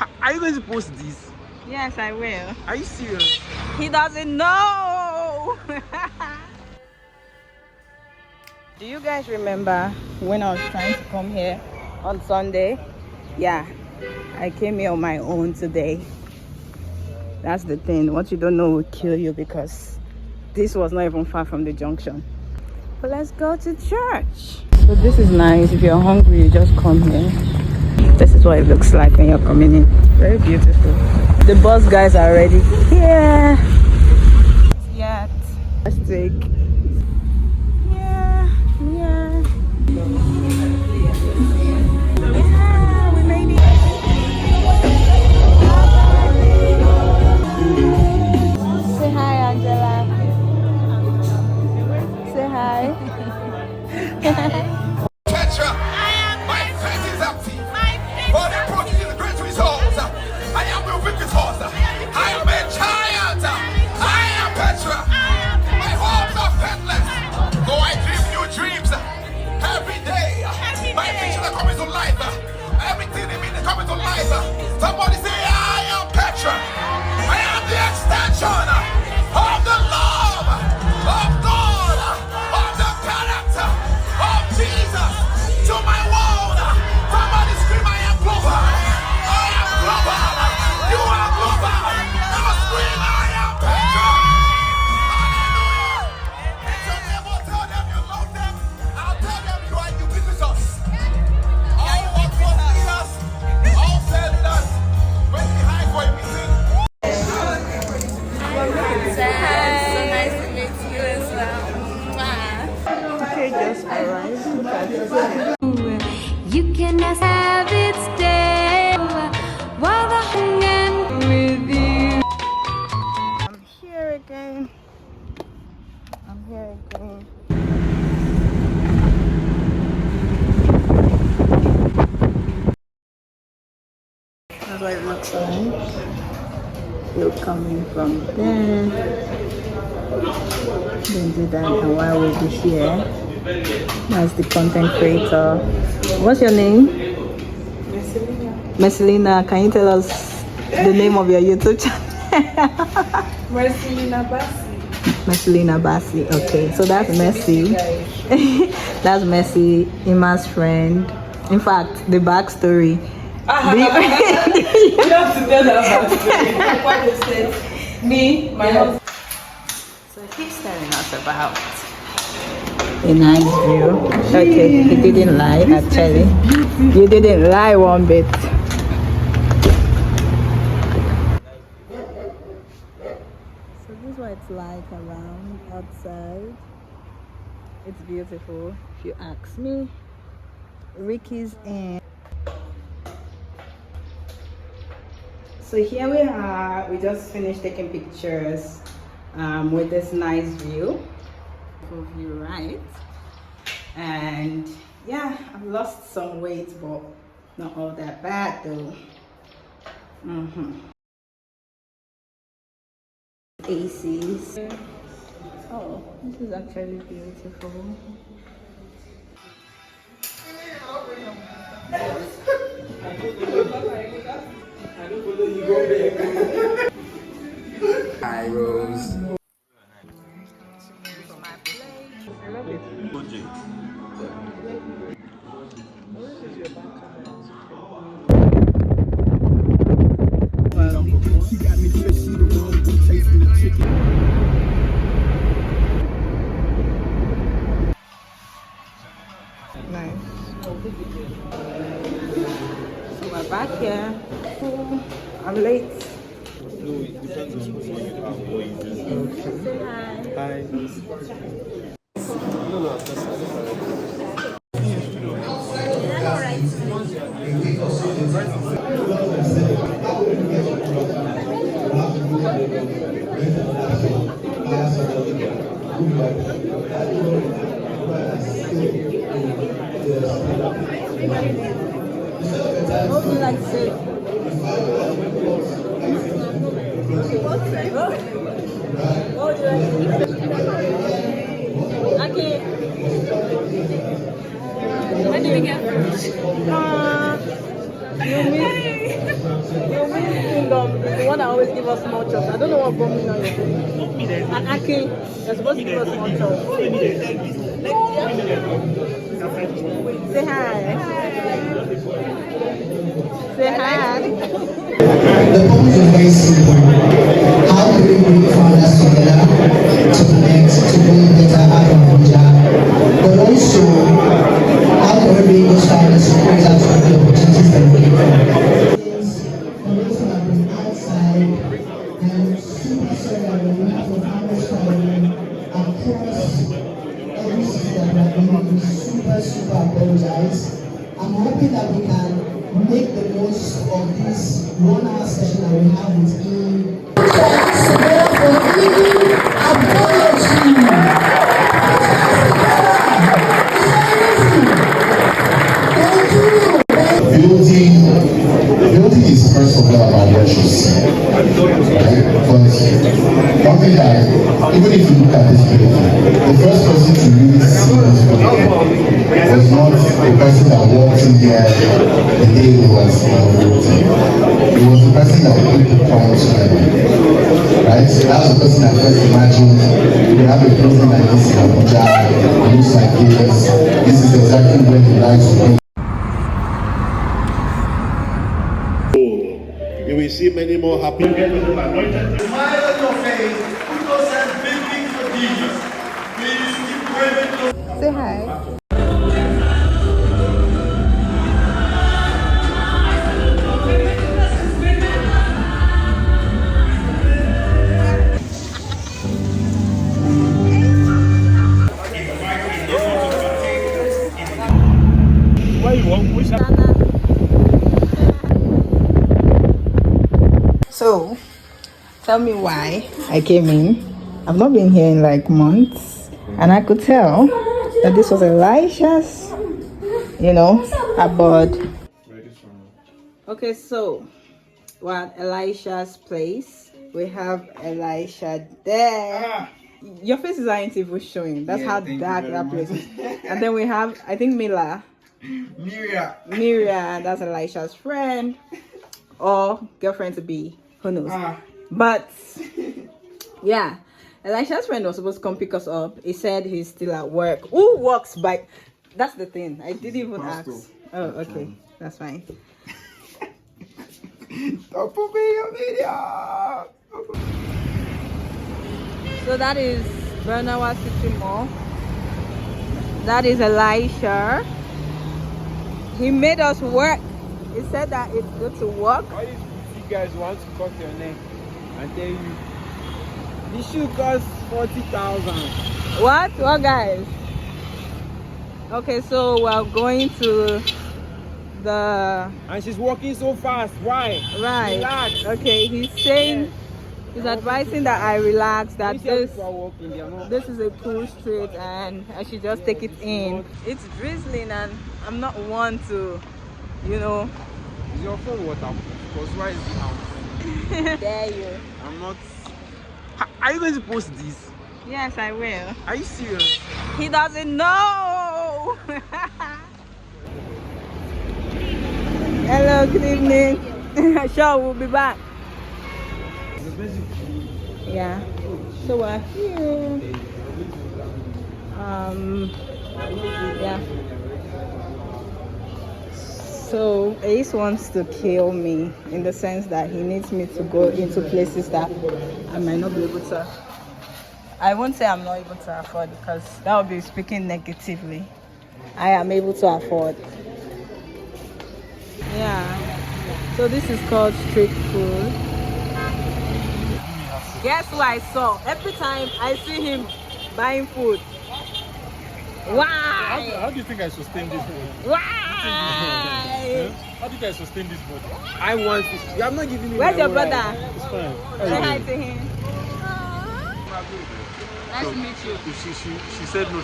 Are you going to post this? Yes, I will. Are you serious? He doesn't know. Do you guys remember when I was trying to come here on Sunday? Yeah, I came here on my own today. That's the thing. What you don't know will kill you, because this was not even far from the junction. But let's go to church. So this is nice. If you're hungry, you just come here. This is what it looks like when you're coming in. Very beautiful. The bus guys are already here. Yeah. Let's take. Yeah, we made it. Say hi, Angela. Say hi. Petra, my faith is empty. For the approach is the great results. I am the victor's horse. I am a giant. I am Petra. My hopes are faithless. Though I dream new dreams every day. My visions are coming to life. Everything in me is coming to life. Somebody say, I am Petra. I am the extension of the love of God, of the character of Jesus to my world. Somebody scream, I am global. I am global. You are global. Now scream, I am Petra. Hallelujah. If your neighbor tell them you love them, I'll tell them you are ubiquitous. All what was leaders, all said that. Wait behind for a meeting. Okay, just arrived. Look at this. You can just have it stay while the hunger with you. I'm here again. That's what it looks like. You're coming from there. Then do that, and while we'll be here, that's the content creator. What's your name? Messelina. Can you tell us the name of your YouTube channel? Messelina Bassi. Okay, so that's Messi. That's Messi, Ima's friend. In fact, the backstory. You have to tell that backstory. Me, my husband. So he's telling us about a nice view. Okay, he didn't lie actually. You didn't lie one bit. So this is what it's like around outside. It's beautiful if you ask me. Ricky's in. So here we are. We just finished taking pictures with this nice view. Full view, right? And yeah, I've lost some weight, but not all that bad though. ACs. Oh, this is actually beautiful. Hi, Rose. Nice. So we're back here. Oh, I'm late. No, it depends on what you have or you just. Say hi. Hi. No, no, that's What would you like to say? What would you like to say? Okay. When do we get first? You miss. Your mini kingdom is the one that always give us small chops. I don't know what government you're doing. And Aki, you're supposed to give us small chops. Say hi. Say hi. The point is very simple. How do we bring fathers together to connect, to bring better out of Abuja? But also, how do we bring those fathers to bring out some of the opportunities they're looking for? For those who have been outside, and super sorry that we have to farmers traveling across every city that we have been in. We super apologize. I'm hoping that we can make the most of this 1 hour session that we have with him. So therefore, giving apology. Thank you. Building is first of all about what you see, right? Because one thing that, even if you look at this building, the first person to really see this building was not the person that walked in here the day it was inaugurated. It was the person that put the promise together, right? So that's the person that first imagined we have a building like this in Abuja, it looks like this. This is exactly where the lights will be. You will see many more happy. Smile on your face. Put yourself big for Jesus. Please keep waving. Say hi. Where you want? Which So, tell me why I came in. I've not been here in like months, and I could tell that this was Elisha's, abode. Okay, so we're at Elisha's place. We have Elisha there. Your faces aren't even showing. That's how dark that place is. And then we have, I think, Miria, that's Elisha's friend or girlfriend to be. Who knows? But yeah, Elisha's friend was supposed to come pick us up. He said he's still at work. Who walks by? That's the thing. I didn't even ask. Oh, okay, that's fine. Don't put me in your video. So that is Bernawa City Mall. That is Elisha. He made us work. He said that it's good to work. All these you guys want to cut your neck and tell you the shoe costs 40,000. What guys? Okay, so we're going to the And she's walking so fast. Why? right. Relax. Okay, he's saying he's advising that I relax, that this is a cool street and I should just take it in. It's drizzling and I'm not one to, Is your phone waterproof? Because why is it out? Dare you. I'm not. Are you going to post this? Yes, I will. Are you serious? He doesn't know. Hello, good evening. Sure, we'll be back. Yeah. So we're here. Yeah. So Ace wants to kill me in the sense that he needs me to go into places that I might not be able to. I won't say I'm not able to afford because that would be speaking negatively. I am able to afford. Yeah. So this is called street food. Guess who I saw? Every time I see him buying food. Why? How do you think I sustain this body? Why? How do you guys sustain this body? I want this. You have not given me. Where's my your word. brother? It's fine. Say hi to him. Nice So, to meet you. She said no.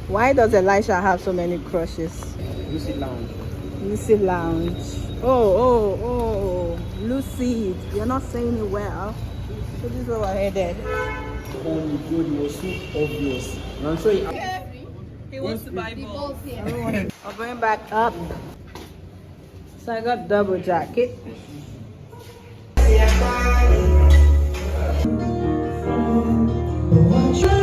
Why does Elisha have so many crushes? Lucy Lounge. Lucy Lounge. Oh. Lucy. You're not saying it well. So this is what we're headed. Oh my god, it was so obvious. And I'm sure He wants to buy balls. We're going back up. So I got double jacket. What you